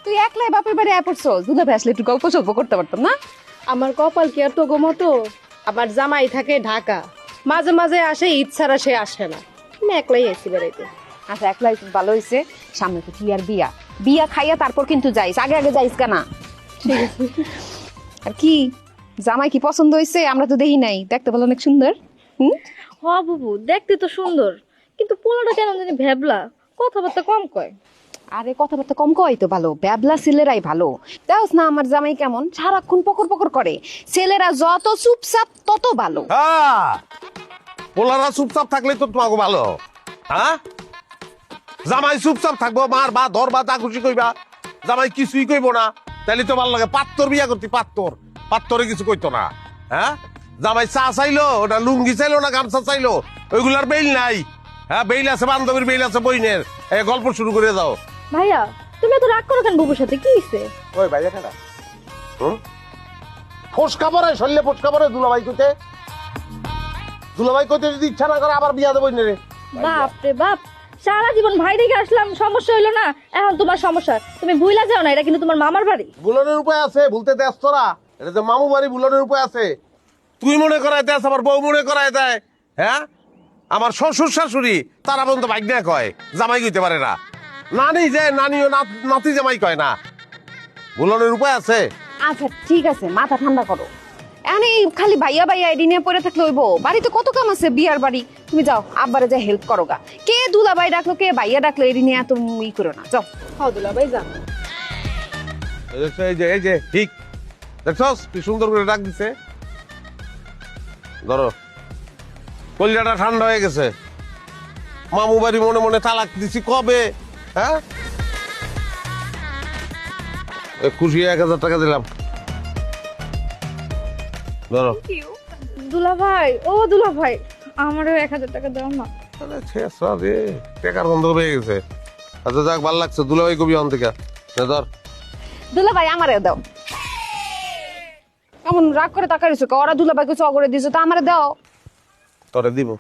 তুই একলাই বাপের বাড়ি আয় পড়ছস, দুলাভাই আসলে একটু গল্প সল্প করতে পারতাম না? আমার কপাল কি আর তো মতো? আমার জামাই থাকে ঢাকা, মাঝে মাঝে আসে, ঈদ ছাড়া সে আসে না। আমি একলাই আছি বেড়াইতে। আচ্ছা, একলাই ভালো হয়েছে। সামনে তো কি আর বিয়া, বিয়া খাইয়া তারপর কিন্তু যাইস, আগে আগে যাইস কেনা। ঠিক আছে। আর কি জামাই কি পছন্দ হয়েছে? আমরা তো দেখি নাই, দেখতে বলো অনেক সুন্দর। হ বুবু, দেখতে তো সুন্দর, কিন্তু পোলাটা কেন জানি ভ্যাবলা, কথাবার্তা কম কয়। আরে কথাবার্তা কম কয় তো ভালো, ব্যাবলা ছেলেরাই ভালো। দেখোস না আমার জামাই কেমন, সারাক্ষণ পকর পকর করে। ছেলেরা যত চুপচাপ তত ভালো। হ্যাঁ, পোলারা চুপচাপ থাকলে তো তোমাকে ভালো। হ্যাঁ, জামাই চুপচাপ থাকবো, মার বা ধর বা তা খুশি কইবা, জামাই কিছুই কইব না, তাইলে তো ভালো লাগে। পাত্তর বিয়া করতি, পাত্তরে কিছু কইতো না। হ্যাঁ, জামাই চা চাইলো, ওটা লুঙ্গি চাইলো না গামছা চাইলো, ওইগুলার বেইল নাই। হ্যাঁ, বেইল আছে বান্ধবীর, বেইল আছে বইনের। গল্প শুরু করে দাও। ভাইয়া, তুমি এত রাগ করো কেন বুবুর সাথে? কি হইছে? ওই ভাইয়া কেনা ফোসকা পরে, শরীরে ফোসকা পরে, দুলাভাই কইতে, দুলাভাই কইতে যদি ইচ্ছা না করে আবার বিয়া দেবো রে। বাপ রে বাপ, সারা জীবন ভাই দেখে আসলাম, সমস্যা হইলো না, এখন তোমার সমস্যা। তুমি ভুইলা যাও না, এটা কিন্তু তোমার মামার বাড়ি। বুলনের উপায় আছে, ভুলতে দেশ তোরা। এটা তো মামু বাড়ি, বুলনের উপায় আছে। তুই মনে করাই দেশ, আমার বউ মনে করাই দেয়। হ্যাঁ, আমার শ্বশুর শাশুড়ি তারা পর্যন্ত ভাগ্যা কয়, জামাই কইতে পারে না। নানি যে নানিও নাতি জামাই কয় না। বুলনের উপায় আছে। আচ্ছা ঠিক আছে, মাথা ঠান্ডা করো। এখন এই খালি ভাইয়া ভাইয়া এডি নিয়ে পড়ে থাকলে হইব? বাড়িতে কত কাম আছে, বিয়ার বাড়ি। তুমি যাও আব্বারে যা হেল্প করো গা। কে দুলাভাই ডাকলো, কে ভাইয়া ডাকলো, এডি নিয়ে এত ই করো না, যাও। হদুলা ভাই যান। এই যে ঠিক দেখছস কি সুন্দর করে ডাক দিছে। ধরো, কলিজাটা ঠান্ডা হয়ে গেছে। মামু বাড়ি মনে মনে তালাক দিছি কবে। হ্যাঁ, খুশি 1000 টাকা দিলাম। ধরো। দুলা ভাই, ও দুলা ভাই, আমারও 1000 টাকা দাও না। আরে ছেসা রে, টাকার গন্ধ পেয়ে গেছে। আচ্ছা যাক, ভালো লাগছে। দুলাভাই কবি অন থেকে ধর। দুলাভাই আমারে দাও। এমন রাগ করে তাকাইছো, ওরা দুলাভাইকে চগরে দিছো, তা আমারে দাও। তোরে দিব।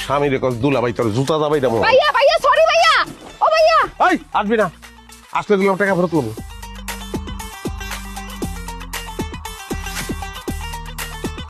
স্বামী রে দুলাভাই, তোর জুতা দাবাই দেবো। ভাইয়া ভাইয়া, সরি ভাইয়া, ও ভাইয়া। এই আসবি না, আসলে দিলাম টাকা ফেরত করবো।